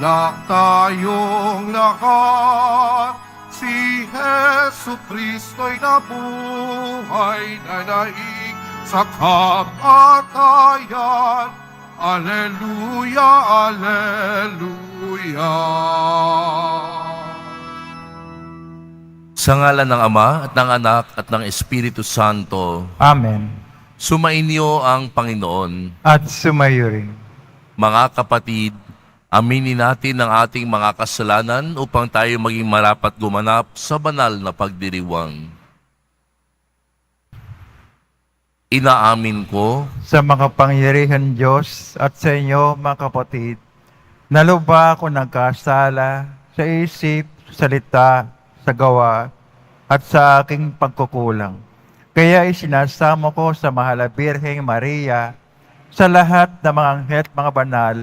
tayong lahat, si Jesu Kristo'y nabuhay na naig sa kamatayan. Alleluia, Alleluia. Sa ngalan ng Ama at ng Anak at ng Espiritu Santo, Amen. sumainyo ang Panginoon. At sumayo rin. Mga kapatid, aminin natin ang ating mga kasalanan upang tayo maging marapat gumanap sa banal na pagdiriwang. Inaamin ko Sa makapangyarihan Diyos at sa inyo, mga kapatid, naluba ako nagkasala sa isip, salita, sa gawa, at sa aking pagkukulang. Kaya isinasamo ko sa Mahal na Birheng Maria, sa lahat ng mga anghel at mga banal,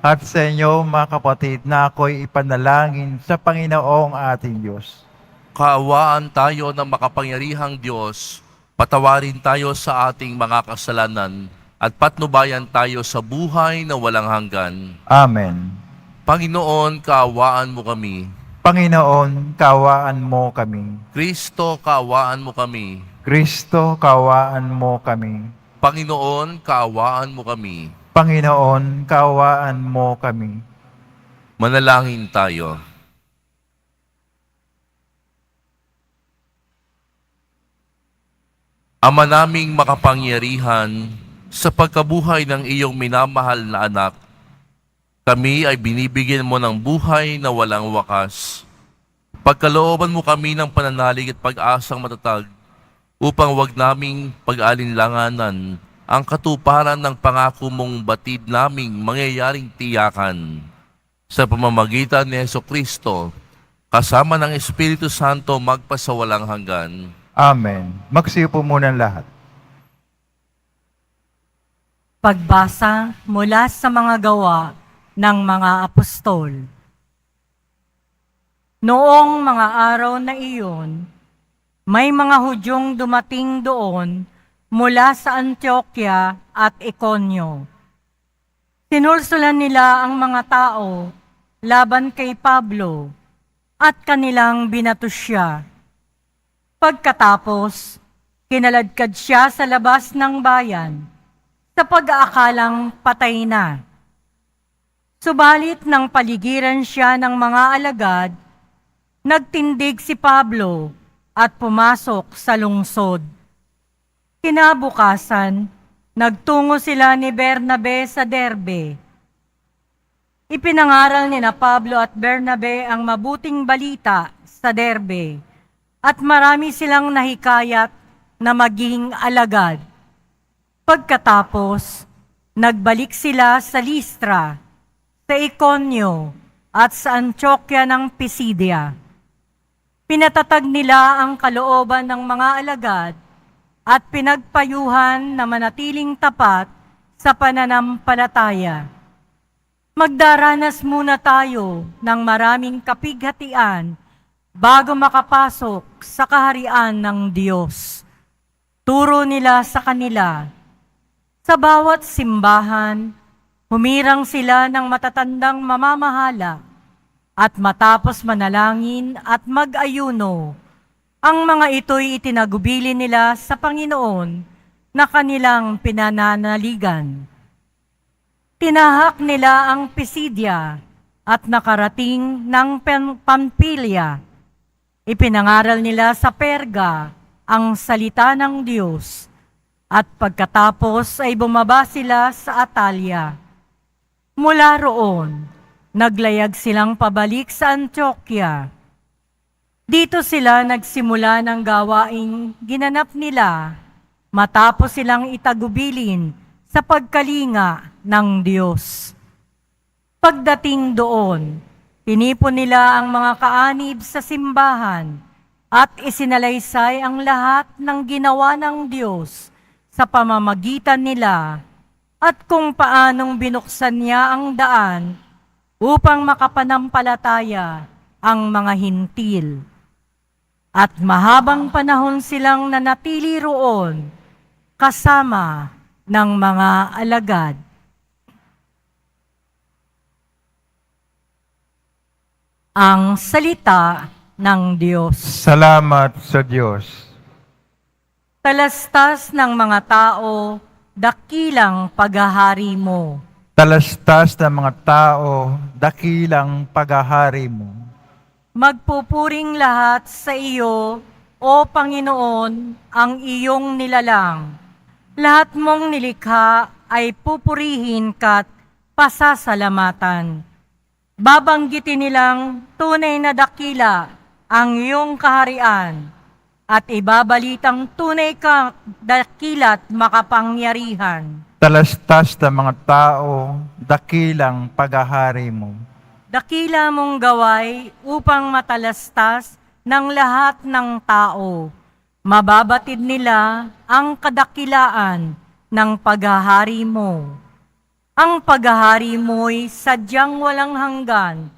at sa inyo, mga kapatid, na ako'y ipanalangin sa Panginoong ating Diyos. kaawaan tayo ng makapangyarihang Diyos, patawarin tayo sa ating mga kasalanan at patnubayan tayo sa buhay na walang hanggan. Amen. Panginoon, kaawaan mo kami. Panginoon, kaawaan mo kami. Kristo, kaawaan mo kami. Kristo, kaawaan mo kami. Panginoon, kaawaan mo kami. Panginoon, kaawaan mo kami. Manalangin tayo. Ama naming makapangyarihan, sa pagkabuhay ng iyong minamahal na anak, kami ay binibigyan mo ng buhay na walang wakas. Pagkalooban mo kami ng pananalig at pag-asang matatag upang wag naming pag-alinlanganan ang katuparan ng pangako mong batid naming mangyayaring tiyakan. Sa pamamagitan ni Jesucristo, kasama ng Espiritu Santo magpasawalang hanggan. Amen. Magsiupo muna ang lahat. Pagbasa mula sa mga gawa ng mga apostol. Noong mga araw na iyon, may mga Hudyong dumating doon mula sa Antioquia at Iconio. Sinulsulan nila ang mga tao laban kay Pablo at kanilang binato siya. Pagkatapos, kinaladkad siya sa labas ng bayan sa pag-aakalang patay na. Subalit nang paligiran siya ng mga alagad, nagtindig si Pablo at pumasok sa lungsod. Kinabukasan, nagtungo sila ni Bernabe sa Derbe. Ipinangaral ni na Pablo at Bernabe ang mabuting balita sa Derbe, at marami silang nahikayat na maging alagad. Pagkatapos, nagbalik sila sa Listra, sa Iconio, at sa Antioquia ng Pisidia. Pinatatag nila ang kalooban ng mga alagad at pinagpayuhan na manatiling tapat sa pananampalataya. Magdaranas muna tayo ng maraming kapighatian bago makapasok sa kaharian ng Diyos. Turo nila sa kanila. Sa bawat simbahan, humirang sila ng matatandang mamamahala at matapos manalangin at mag-ayuno, ang mga ito'y itinagubili nila sa Panginoon na kanilang pinananaligan. Tinahak nila ang Pisidia at nakarating ng Pampilya. Ipinangaral nila sa Perga ang salita ng Diyos at pagkatapos ay bumaba sila sa Atalia. Mula roon, naglayag silang pabalik sa Antioquia. Dito sila nagsimula ng gawaing ginanap nila matapos silang itagubilin sa pagkalinga ng Diyos. Pagdating doon, tinipon nila ang mga kaanib sa simbahan at isinalaysay ang lahat ng ginawa ng Diyos sa pamamagitan nila at kung paanong binuksan niya ang daan upang makapanampalataya ang mga hintil. At mahabang panahon silang nanatili roon kasama ng mga alagad. Ang salita ng Diyos. Salamat sa Diyos. Talastas ng mga tao, dakilang paghahari mo. Talastas ng mga tao, dakilang paghahari mo. Magpupuring lahat sa iyo, O Panginoon, ang iyong nilalang. Lahat mong nilikha ay pupurihin ka't pasasalamatan. Babanggitin nilang tunay na dakila ang iyong kaharian at ibabalitang tunay kang dakila't makapangyarihan. Talastas ng mga tao, dakilang paghahari mo. Dakila mong gaway upang matalastas ng lahat ng tao. Mababatid nila ang kadakilaan ng paghahari mo. Ang paghahari mo'y sadyang walang hanggan,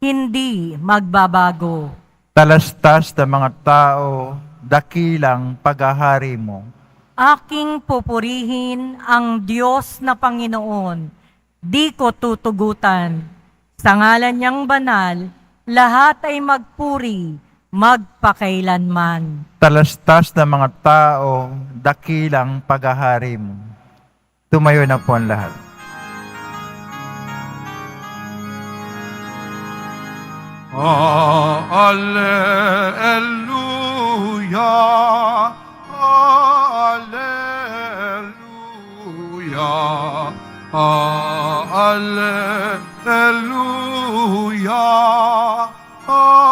hindi magbabago. Talastas ng mga tao, dakilang paghahari mo. Aking pupurihin ang Diyos na Panginoon, di ko tutugutan. Sa ngalan niyang banal, lahat ay magpuri, magpakailanman. Talastas ng mga tao, dakilang paghahari mo. Tumayo na po ang lahat. Alleluia, alleluia, alleluia, alleluia.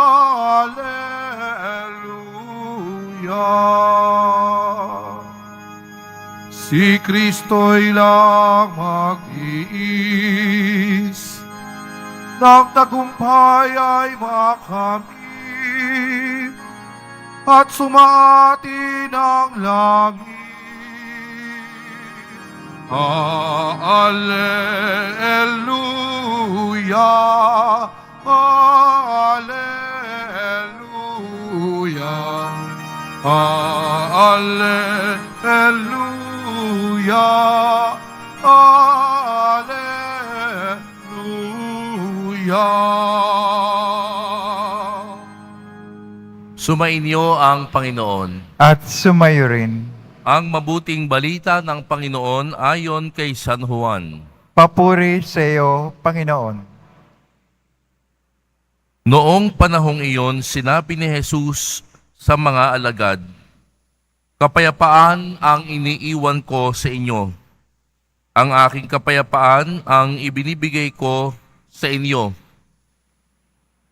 Si Kristo'y lang mag-iis, ng tagumpay ay makamit at sumati ng langit. Alleluia, alleluia, alleluia, alleluia. Sumainyo ang Panginoon. At sumayo rin. Ang mabuting balita ng Panginoon ayon kay San Juan. Papuri sa iyo, Panginoon. Noong panahong iyon, sinabi ni Jesus sa mga alagad, "Kapayapaan ang iniiwan ko sa inyo. Ang aking kapayapaan ang ibinibigay ko sa inyo.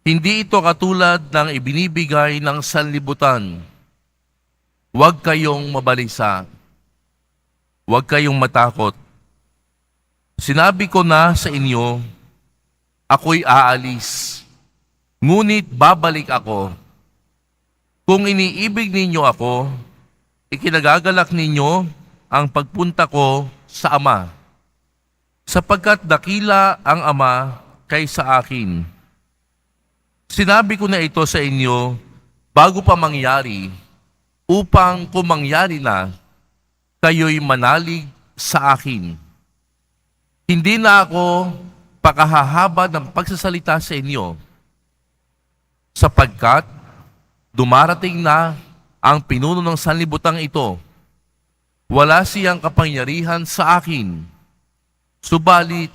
Hindi ito katulad ng ibinibigay ng sanlibutan. Huwag kayong mabalisa. Huwag kayong matakot. Sinabi ko na sa inyo, ako'y aalis. Ngunit babalik ako. Kung iniibig ninyo ako, ikinagagalak ninyo ang pagpunta ko sa Ama. Sapagkat dakila ang Ama kaysa akin. Sinabi ko na ito sa inyo bago pa mangyari, upang kung mangyari na, kayo'y manalig sa akin. Hindi na ako pakahahaba ng pagsasalita sa inyo, sapagkat dumarating na ang pinuno ng sanlibutan ito. Wala siyang kapangyarihan sa akin, subalit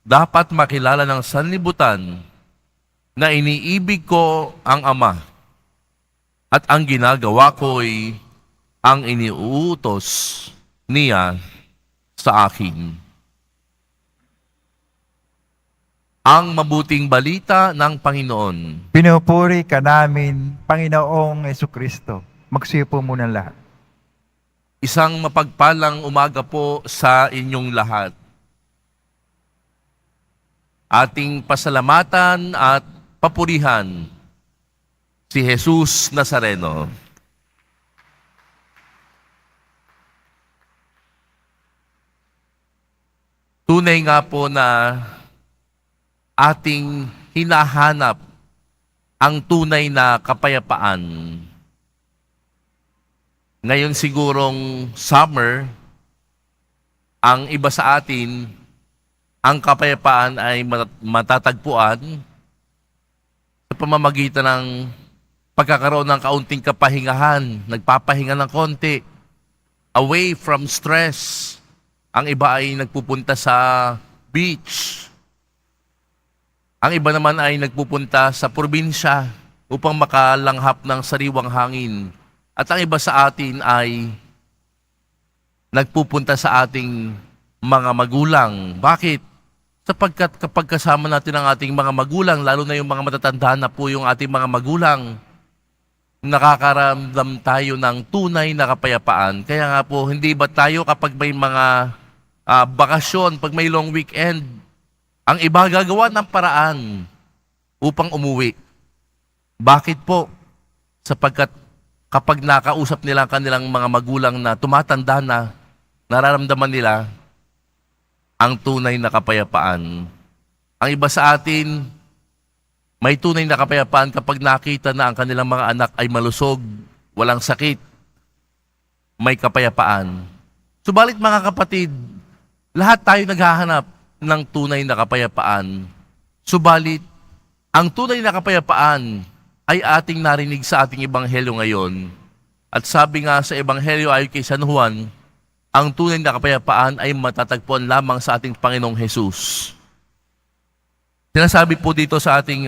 dapat makilala ng sanlibutan na iniibig ko ang Ama at ang ginagawa ko'y ang iniuutos niya sa akin." Ang mabuting balita ng Panginoon. Pinupuri ka namin, Panginoong Jesucristo. Magsipo muna lahat. Isang mapagpalang umaga po sa inyong lahat. Ating pasalamatan at papurihan si Jesus Nazareno. Tunay nga po na ating hinahanap ang tunay na kapayapaan. Ngayon sigurong summer, ang iba sa atin, ang kapayapaan ay matatagpuan pamamagitan ng pagkakaroon ng kaunting kapahingahan, nagpapahinga ng konti, away from stress. Ang iba ay nagpupunta sa beach. Ang iba naman ay nagpupunta sa probinsya upang makalanghap ng sariwang hangin. At ang iba sa atin ay nagpupunta sa ating mga magulang. Bakit? Sapagkat kapag kasama natin ang ating mga magulang, lalo na yung mga matatanda na po yung ating mga magulang, nakakaramdam tayo ng tunay na kapayapaan. Kaya nga po, hindi ba tayo kapag may mga bakasyon, pag may long weekend, ang iba gagawa ng paraan upang umuwi. Bakit po? Sapagkat kapag nakausap nila ang kanilang mga magulang na tumatanda na, nararamdaman nila ang tunay na kapayapaan. Ang iba sa atin, may tunay na kapayapaan kapag nakita na ang kanilang mga anak ay malusog, walang sakit, may kapayapaan. Subalit mga kapatid, lahat tayo naghahanap ng tunay na kapayapaan. Subalit, ang tunay na kapayapaan ay ating narinig sa ating ebanghelyo ngayon. At sabi nga sa ebanghelyo ayon kay San Juan, ang tunay na kapayapaan ay matatagpuan lamang sa ating Panginoong Hesus. Sinasabi po dito sa ating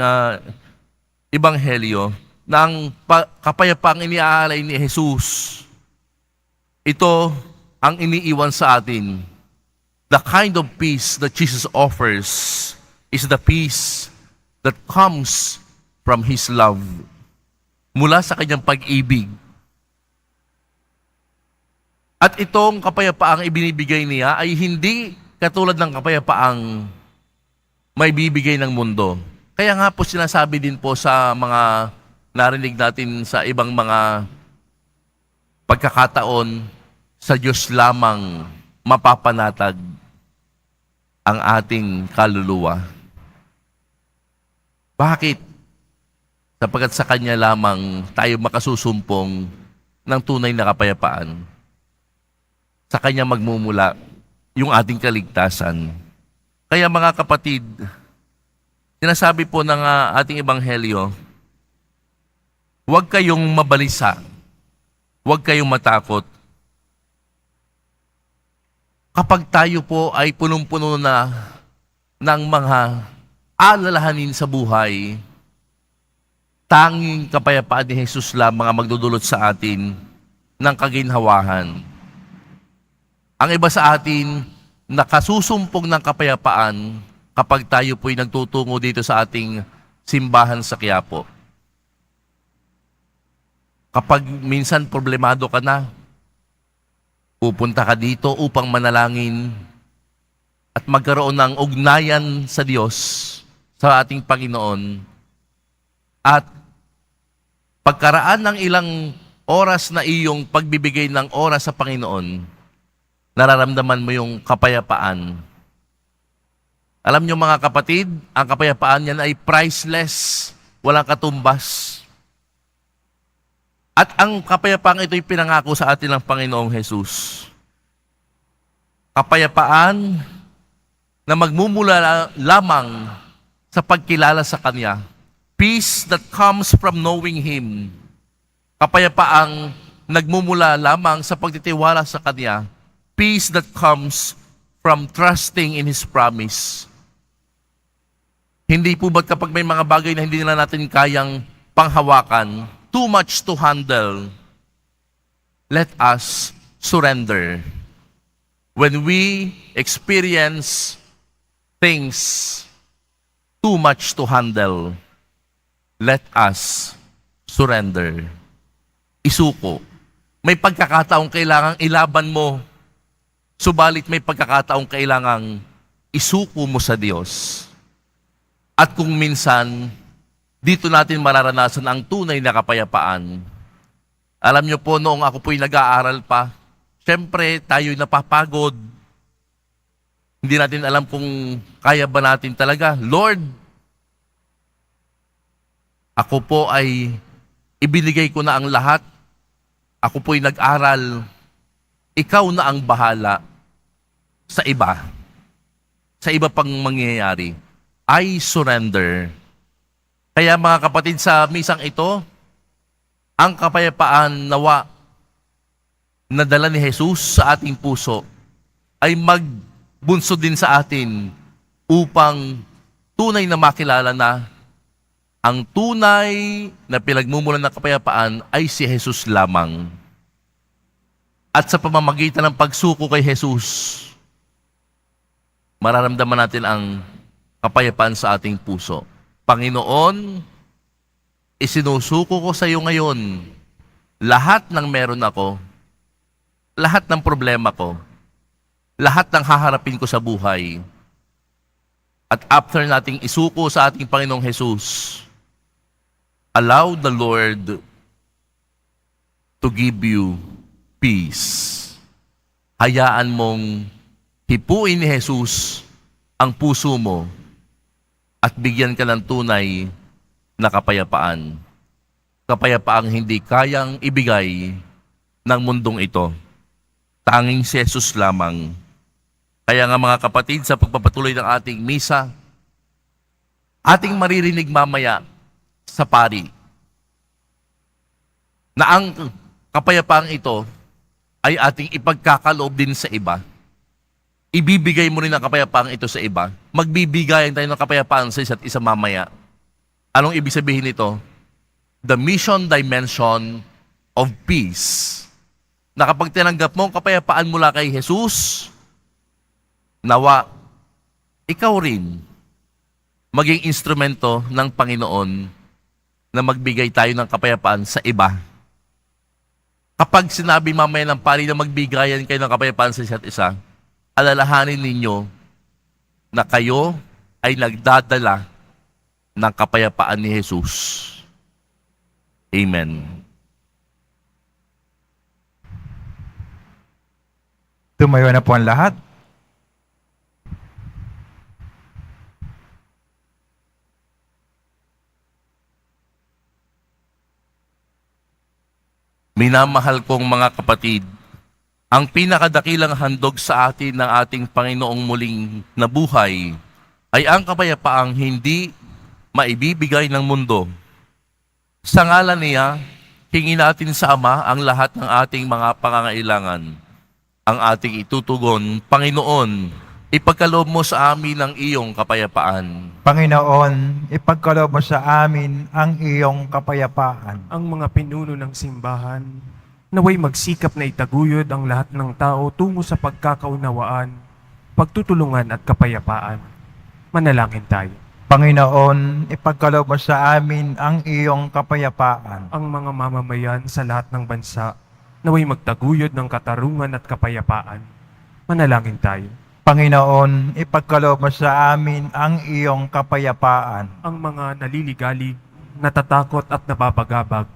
ebanghelyo na ang kapayapaang iniaalay ni Jesus, ito ang iniiwan sa atin. The kind of peace that Jesus offers is the peace that comes from His love. Mula sa kanyang pag-ibig. At itong kapayapaang ibinibigay niya ay hindi katulad ng kapayapaang may bibigay ng mundo. Kaya nga po sinasabi din po sa mga narinig natin sa ibang mga pagkakataon, sa Diyos lamang mapapanatag ang ating kaluluwa. Bakit? Sapagkat sa Kanya lamang tayo makasusumpong ng tunay na kapayapaan. Sa Kanya magmumula yung ating kaligtasan. Kaya mga kapatid, sinasabi po ng ating ebanghelyo, huwag kayong mabalisa, huwag kayong matakot. Kapag tayo po ay punong-puno na ng mga alalahanin sa buhay, tanging kapayapaan ni Jesus lamang ang magdudulot sa atin ng kaginhawahan. Ang iba sa atin, nakasusumpong ng kapayapaan kapag tayo po'y nagtutungo dito sa ating simbahan sa Quiapo. Kapag minsan problemado ka na, pupunta ka dito upang manalangin at magkaroon ng ugnayan sa Diyos, sa ating Panginoon. At pagkaraan ng ilang oras na iyong pagbibigay ng oras sa Panginoon, nararamdaman mo yung kapayapaan. Alam niyo mga kapatid, ang kapayapaan yan ay priceless, walang katumbas. At ang kapayapaan ito'y pinangako sa atin ng Panginoong Jesus. Kapayapaan na magmumula lamang sa pagkilala sa Kanya. Peace that comes from knowing Him. Kapayapaang nagmumula lamang sa pagtitiwala sa Kanya. Peace that comes from trusting in His promise. Hindi po ba't kapag may mga bagay na hindi na natin kayang panghawakan, too much to handle, let us surrender. When we experience things too much to handle, let us surrender. Isuko. May pagkakataong kailangang ilaban mo, subalit may pagkakataong kailangang isuko mo sa Diyos. At kung minsan, dito natin mararanasan ang tunay na kapayapaan. Alam niyo po, noong ako po'y nag-aaral pa, siyempre tayo'y napapagod. Hindi natin alam kung kaya ba natin talaga. Lord, ako po ay ibinigay ko na ang lahat. Ako po'y nag-aral. Ikaw na ang bahala sa iba. Sa iba pang mangyayari. I surrender. Kaya mga kapatid, sa misang ito, ang kapayapaan nawa na dala ni Jesus sa ating puso ay magbunsod din sa atin upang tunay na makilala na ang tunay na pinagmumulan ng kapayapaan ay si Jesus lamang. At sa pamamagitan ng pagsuko kay Jesus, mararamdaman natin ang kapayapaan sa ating puso. Panginoon, isinusuko ko sa iyo ngayon lahat ng meron ako, lahat ng problema ko, lahat ng haharapin ko sa buhay. At after nating isuko sa ating Panginoong Jesus, allow the Lord to give you peace. Hayaan mong hipuin ni Jesus ang puso mo at bigyan ka ng tunay na kapayapaan. Kapayapaang hindi kayang ibigay ng mundong ito. Tanging si Jesus lamang. Kaya nga mga kapatid, sa pagpapatuloy ng ating misa, ating maririnig mamaya sa pari na ang kapayapaang ito ay ating ipagkakaloob din sa iba. Ibibigay mo rin ang kapayapaan ito sa iba. Magbibigayan tayo ng kapayapaan sa isa't isa mamaya. Anong ibig sabihin nito? The mission dimension of peace. Na kapag tinanggap mo ang kapayapaan mula kay Jesus, nawa, ikaw rin maging instrumento ng Panginoon na magbigay tayo ng kapayapaan sa iba. Kapag sinabi mamaya ng pari na magbigayan kayo ng kapayapaan sa isa't isa, alalahanin ninyo na kayo ay nagdadala ng kapayapaan ni Jesus. Amen. Tumayo na po ang lahat. Minamahal kong mga kapatid, ang pinakadakilang handog sa atin ng ating Panginoong muling nabuhay ay ang kapayapaang hindi maibibigay ng mundo. Sa ngalan niya, hingin natin sa Ama ang lahat ng ating mga pangangailangan. Ang ating itutugon, Panginoon, ipagkaloob mo sa amin ang iyong kapayapaan. Panginoon, ipagkaloob mo sa amin ang iyong kapayapaan. Ang mga pinuno ng simbahan, naway magsikap na itaguyod ang lahat ng tao tungo sa pagkakaunawaan, pagtutulungan at kapayapaan. Manalangin tayo. Panginoon, ipagkaloob mo sa amin ang iyong kapayapaan. Ang mga mamamayan sa lahat ng bansa, naway magtaguyod ng katarungan at kapayapaan. Manalangin tayo. Panginoon, ipagkaloob mo sa amin ang iyong kapayapaan. Ang mga naliligalig, natatakot at nababagabag,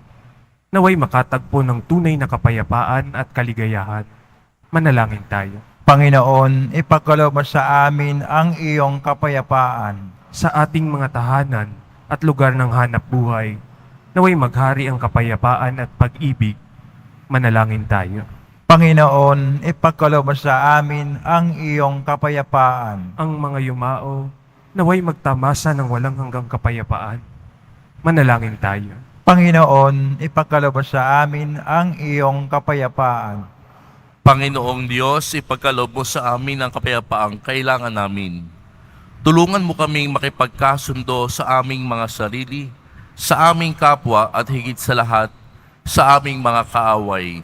naway makatagpo ng tunay na kapayapaan at kaligayahan. Manalangin tayo. Panginoon, ipagkaloob mo sa amin ang iyong kapayapaan. Sa ating mga tahanan at lugar ng hanap buhay, naway maghari ang kapayapaan at pag-ibig. Manalangin tayo. Panginoon, ipagkaloob mo sa amin ang iyong kapayapaan. Ang mga yumao, naway magtamasa ng walang hanggang kapayapaan. Manalangin tayo. Panginoon, ipagkaloob mo sa amin ang iyong kapayapaan. Panginoong Diyos, ipagkaloob mo sa amin ang kapayapaang kailangan namin. Tulungan mo kaming makipagkasundo sa aming mga sarili, sa aming kapwa at higit sa lahat, sa aming mga kaaway.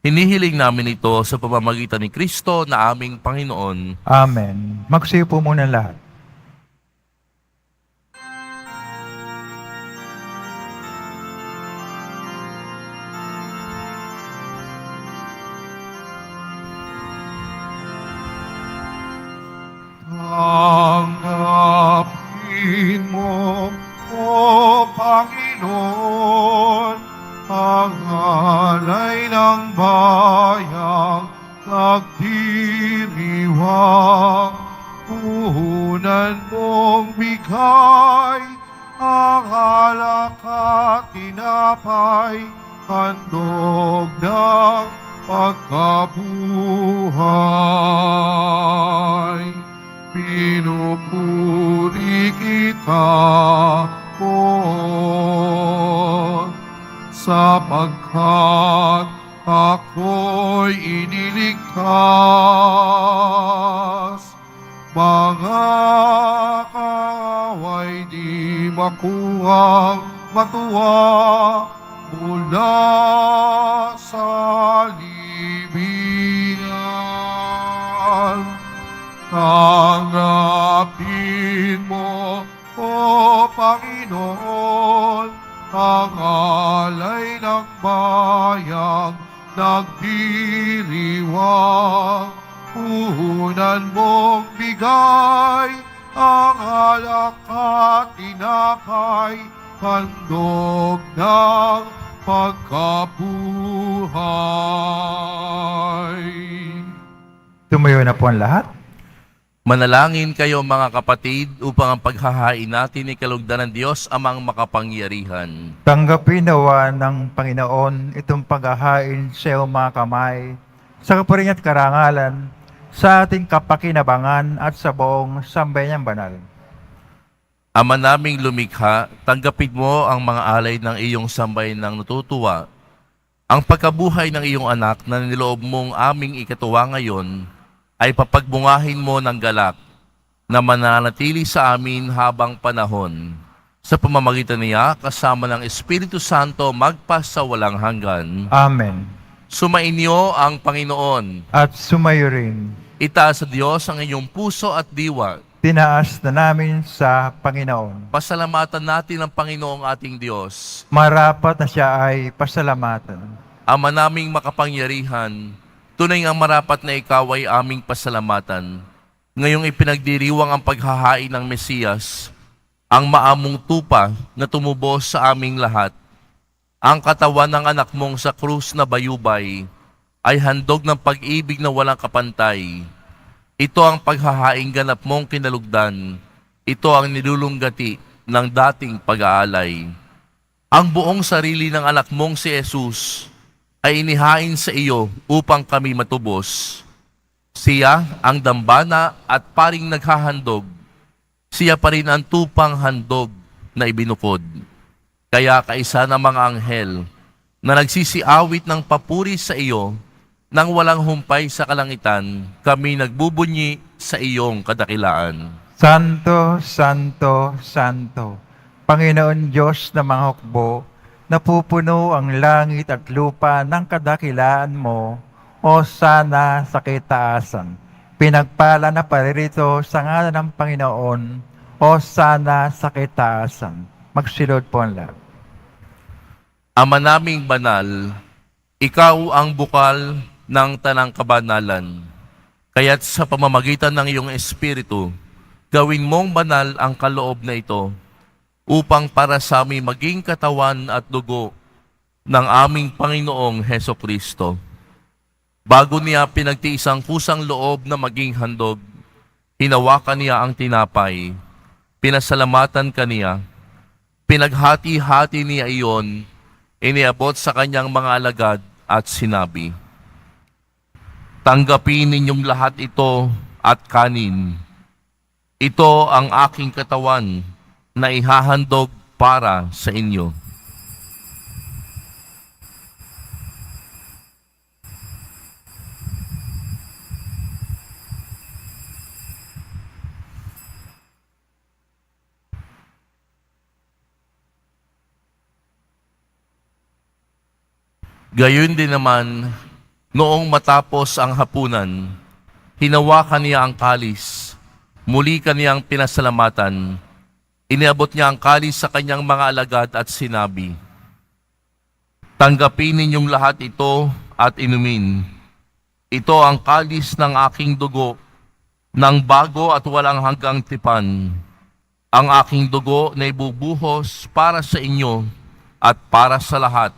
Hinihiling namin ito sa pamamagitan ni Kristo na aming Panginoon. Amen. Magsiupo muna lahat. Tanggapin mo, O Panginoon, ang alay ng bayang nagdiriwang. Puhunan mong bigay ang alak at tinapay, handog ng pagkabuhay. Pinupuri kita, O sapagkat ako'y iniligtas. Mga kaaway di makuhang matuwa mula sa libingan. Tanggapin mo, O Panginoon, ang alay ng bayang nagdiriwang. Puhunan mong bigay ang alak at tinapay, handog ng pagkabuhay. Tumayo na po ang lahat. Manalangin kayo mga kapatid upang ang paghahain natin ay kalugdan ng Diyos amang makapangyarihan. Tanggapin nawa ng Panginoon itong paghahain sa iyong mga kamay, sa kaparing at karangalan, sa ating kapakinabangan at sa buong sambayanang banal. Ama naming lumikha, tanggapin mo ang mga alay ng iyong sambayanang natutuwa, ang pagkabuhay ng iyong anak na niloob mong aming ikatuwa ngayon, ay papagbungahin mo ng galak na mananatili sa amin habang panahon. Sa pamamagitan niya, kasama ng Espiritu Santo, magpas sa walang hanggan. Amen. Sumainyo ang Panginoon. At sumayo rin. Itaas sa Diyos ang inyong puso at diwa. Tinaas na namin sa Panginoon. Pasalamatan natin ang Panginoong ating Diyos. Marapat na siya ay pasalamatan. Ama naming makapangyarihan, tunay ang marapat na ikaw ay aming pasalamatan. Ngayong ipinagdiriwang ang paghahain ng Mesiyas, ang maamong tupa na tumubos sa aming lahat. Ang katawan ng anak mong sa krus na bayubay ay handog ng pag-ibig na walang kapantay. Ito ang paghahaing ganap mong kinalugdan. Ito ang nilulunggati ng dating pag-aalay. Ang buong sarili ng anak mong si Jesus ay inihain sa iyo upang kami matubos. Siya ang dambana at paring naghahandog. Siya pa rin ang tupang handog na ibinukod. Kaya kaisa ng mga anghel na nagsisiawit ng papuri sa iyo nang walang humpay sa kalangitan, kami nagbubunyi sa iyong kadakilaan. Santo, Santo, Santo, Panginoon Diyos ng mga hukbo, napupuno ang langit at lupa ng kadakilaan mo, o sana sa kitaasan. Pinagpala na paririto sa ngalan ng Panginoon, o sana sa kitaasan. Magsilod po ang lahat. Ama naming banal, ikaw ang bukal ng tanang kabanalan. Kaya't sa pamamagitan ng iyong Espiritu, gawin mong banal ang kaloob na ito, upang para sa amin maging katawan at dugo ng aming Panginoong Heso Kristo. Bago niya pinagtiis ang kusang loob na maging handog, hinawakan niya ang tinapay, pinasalamatan kaniya, pinaghati-hati niya iyon, iniabot sa kanyang mga alagad at sinabi, "Tanggapin ninyong lahat ito at kanin. Ito ang aking katawan na ihahandog para sa inyo." Gayon din naman, noong matapos ang hapunan, hinawakan niya ang kalis, muli kaniyang pinasalamatan, iniabot niya ang kalis sa kanyang mga alagad at sinabi, "Tanggapin ninyong lahat ito at inumin. Ito ang kalis ng aking dugo, ng bago at walang hanggang tipan. Ang aking dugo na ibubuhos para sa inyo at para sa lahat,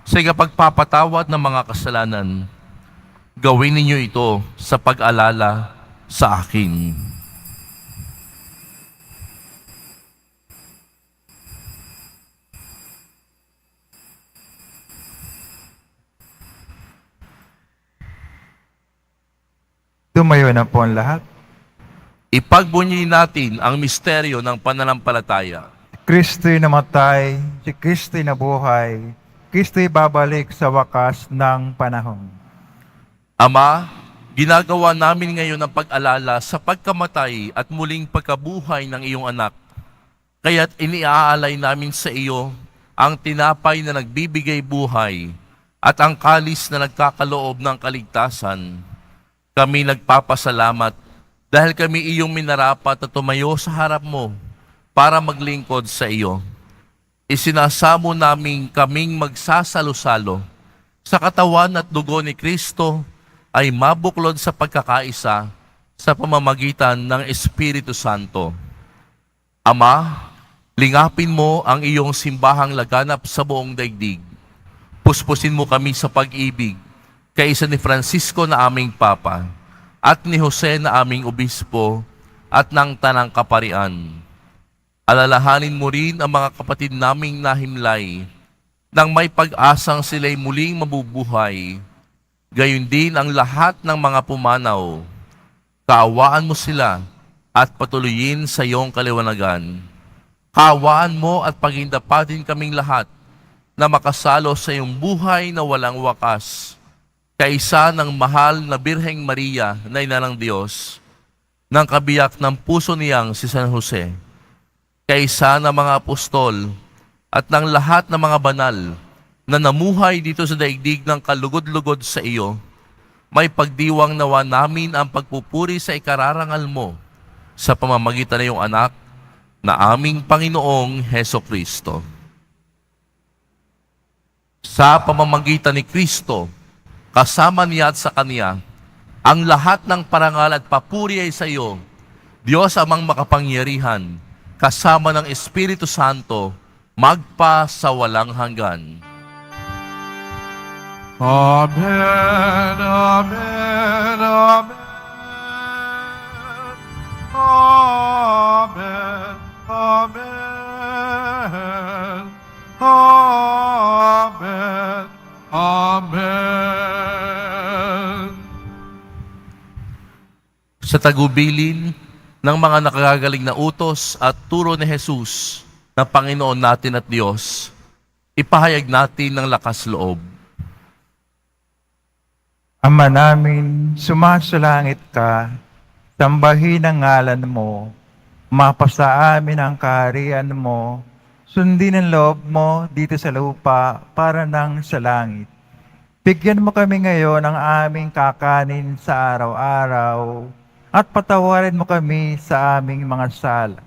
sa pagpapatawad ng mga kasalanan. Gawin ninyo ito sa pag-alala sa akin." Tumayo na po ang lahat. Ipagbunyi natin ang misteryo ng pananampalataya. Si Kristo'y namatay, si Kristo'y nabuhay, Kristo'y babalik sa wakas ng panahon. Ama, ginagawa namin ngayon ang pag-alala sa pagkamatay at muling pagkabuhay ng iyong anak. Kaya't iniaalay namin sa iyo ang tinapay na nagbibigay buhay at ang kalis na nagkakaloob ng kaligtasan. Kami nagpapasalamat dahil kami iyong minarapat na tumayo sa harap mo para maglingkod sa iyo. Isinasamo namin kaming magsasalo-salo sa katawan at dugo ni Kristo ay mabuklod sa pagkakaisa sa pamamagitan ng Espiritu Santo. Ama, lingapin mo ang iyong simbahang laganap sa buong daigdig. Puspusin mo kami sa pag-ibig, kaisa ni Francisco na aming Papa, at ni Jose na aming Obispo, at ng Tanang Kaparian. Alalahanin mo rin ang mga kapatid naming nahimlay, nang may pag-asang sila'y muling mabubuhay. Gayon din ang lahat ng mga pumanaw. Kaawaan mo sila at patuloyin sa iyong kaliwanagan. Kaawaan mo at pagindapatin kaming lahat na makasalo sa iyong buhay na walang wakas, kaisa ng mahal na Birheng Maria na ina ng Diyos, ng kabiyak ng puso niyang si San Jose, kaisa ng mga apostol at ng lahat ng mga banal na namuhay dito sa daigdig ng kalugod-lugod sa iyo, may pagdiwang nawa namin ang pagpupuri sa ikararangal mo sa pamamagitan ng iyong anak na aming Panginoong Heso Kristo. Sa pamamagitan ni Kristo, kasama niya at sa Kanya, ang lahat ng parangal at papuri ay sa iyo, Diyos amang makapangyarihan, kasama ng Espiritu Santo, magpa sa walang hanggan. Amen, amen, amen. Amen, amen. Amen, amen. Sa tagubilin ng mga nakagagaling na utos at turo ni Jesus na Panginoon natin at Diyos, ipahayag natin ng lakas loob. Ama namin, sumasalangit ka, sambahin ang ngalan mo, mapasa amin ang kaharian mo, sundin ang loob mo dito sa lupa para nang sa langit. Bigyan mo kami ngayon ng aming kakanin sa araw-araw at patawarin mo kami sa aming mga sala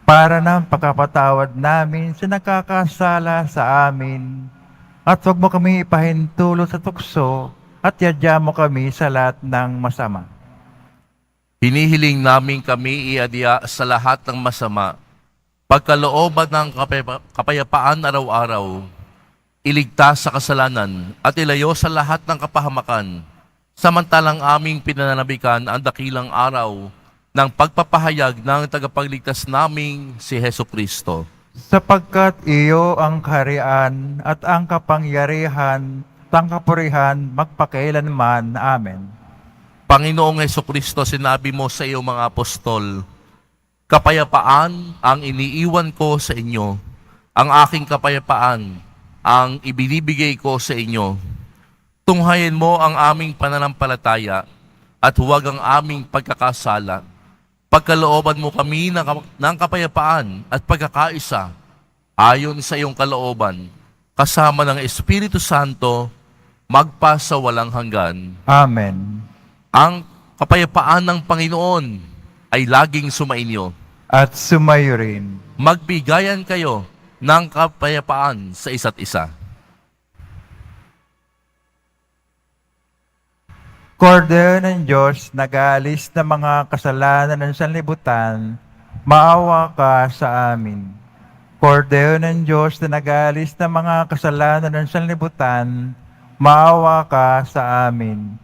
para ng pagkapatawad namin sa nakakasala sa amin. At huwag mo kami ipahintulot sa tukso at yadya mo kami sa lahat ng masama. Hinihiling namin kami iadya sa lahat ng masama, pagkalooban ng kapayapaan araw-araw, iligtas sa kasalanan at ilayo sa lahat ng kapahamakan, samantalang aming pinananabikan ang dakilang araw ng pagpapahayag ng tagapagligtas naming si Heso Kristo. Sapagkat iyo ang kaharian at ang kapangyarihan, ang kapurihan, magpakailanman. Amen. Panginoong Hesukristo, sinabi mo sa iyong mga apostol, kapayapaan ang iniiwan ko sa inyo, ang aking kapayapaan ang ibinibigay ko sa inyo. Tunghayin mo ang aming pananampalataya at huwag ang aming pagkakasala. Pagkalooban mo kami ng kapayapaan at pagkakaisa ayon sa iyong kalooban, kasama ng Espiritu Santo, magpa sa walang hanggan. Amen. Ang kapayapaan ng Panginoon ay laging sumainyo. At sumayo rin. Magbigayan kayo ng kapayapaan sa isa't isa. Kordero ng Diyos, nag-aalis ng mga kasalanan ng sanlibutan, maawa ka sa amin. Kordero ng Diyos na nag-aalis ng mga kasalanan ng sanlibutan, maawa ka sa amin.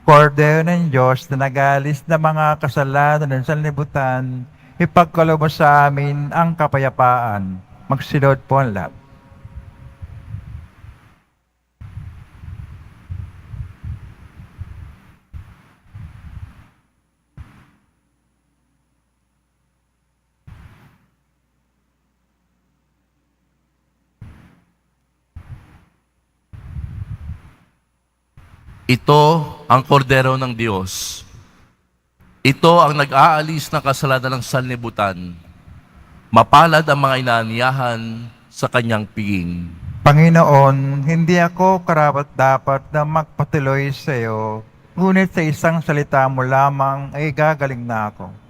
Kordero ng Diyos na nag-aalis ng mga kasalanan ng sanlibutan, ipagkaloob mo sa amin ang kapayapaan. Magsilod po ang lahat. Ito ang kordero ng Diyos. Ito ang nag-aalis ng kasalanan ng sanlibutan. Mapalad ang mga inaaniyahan sa kanyang piging. Panginoon, hindi ako karapat-dapat na magpatuloy sa iyo, ngunit sa isang salita mo lamang ay gagaling na ako.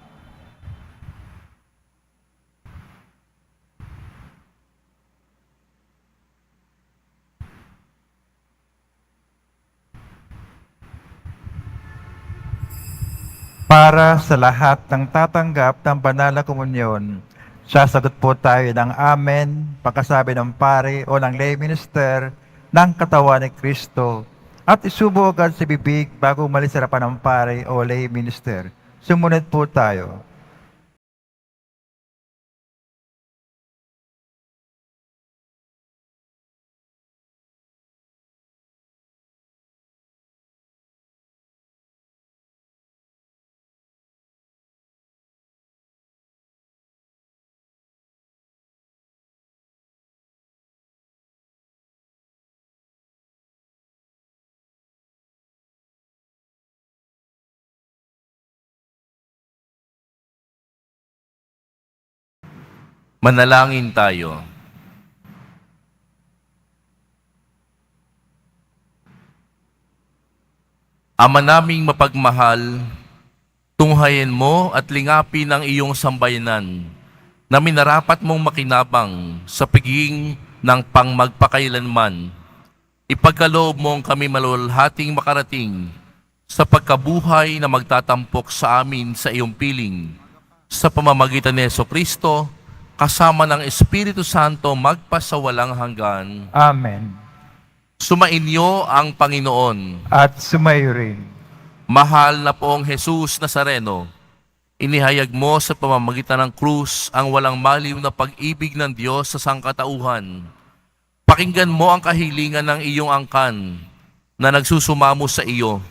Para sa lahat ng tatanggap ng banal na komunyon, sasagot po tayo ng amen, pagkasabi ng pare o ng lay minister ng katawan ni Kristo at isubo agad sa bibig bago umalis sa harapan ng pare o lay minister. Sumunod po tayo. Manalangin tayo. Ama naming mapagmahal, tunghayin mo at lingapin ang iyong sambayanan na minarapat mong makinabang sa piging ng pangmagpakailanman. Ipagkaloob mong kami malulhating makarating sa pagkabuhay na magtatampok sa amin sa iyong piling. Sa pamamagitan ni Jesucristo, kasama ng Espiritu Santo magpasawalang hanggan. Amen. Sumainyo ang Panginoon. At sumayo rin. Mahal na poong Jesus Nazareno, inihayag mo sa pamamagitan ng krus ang walang maliw na pag-ibig ng Diyos sa sangkatauhan. Pakinggan mo ang kahilingan ng iyong angkan na nagsusumamo sa iyo.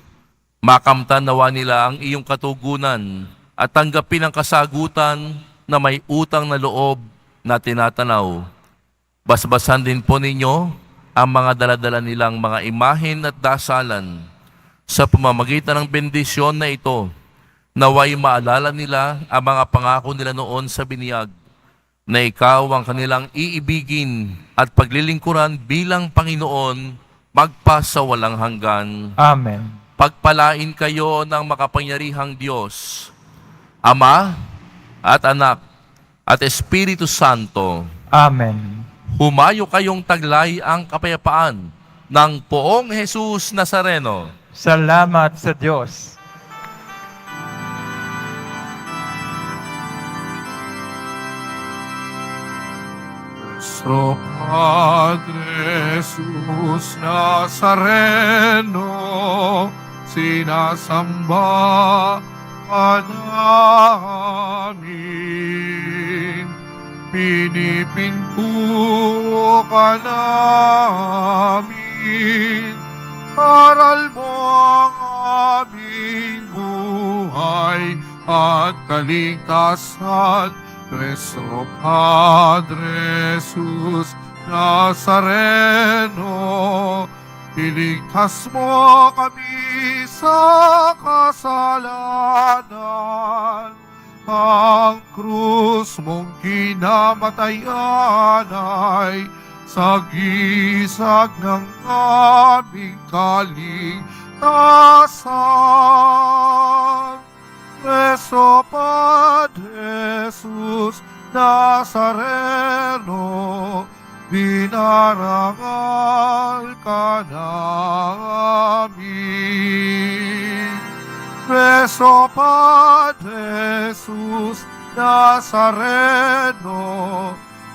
Makamtan nawa nila ang iyong katugunan at tanggapin ang kasagutan na may utang na loob na tinatanaw. Basbasan din po ninyo ang mga daladala nilang mga imahen at dasalan. Sa pamamagitan ng bendisyon na ito, naway maalala nila ang mga pangako nila noon sa biniyag, na ikaw ang kanilang iibigin at paglilingkuran bilang Panginoon magpasawalang hanggan. Amen. Pagpalain kayo ng makapangyarihang Diyos, Ama at Anak at Espiritu Santo. Amen. Humayo kayong taglay ang kapayapaan ng poong Jesus Nazareno. Salamat sa Diyos. Nuestro Padre Jesus Nazareno, sinasamba ka namin. Pinipinto ka namin. Aral mo ang aming buhay at kaligtasan. Nuestro Padre Jesus Nazareno, iligtas mo kami sa kasalanan. Ang krus mong kinamatayan ay sagisag ng aming kaligtasan. Preso Padre Jesus Nazareno, binarangal ka namin. Preso Padre Jesus Nazareno,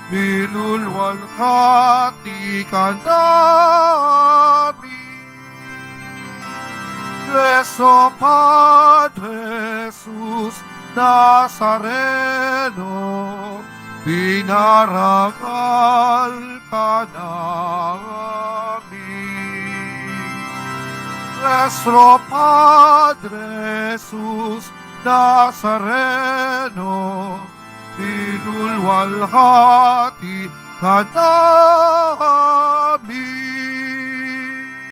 nilulwalhati ka namin. Preso Padre Jesus Nazareno, binarangal ka namin. Preso Padre Jesus Nazareno, nilulwalhati ka namin.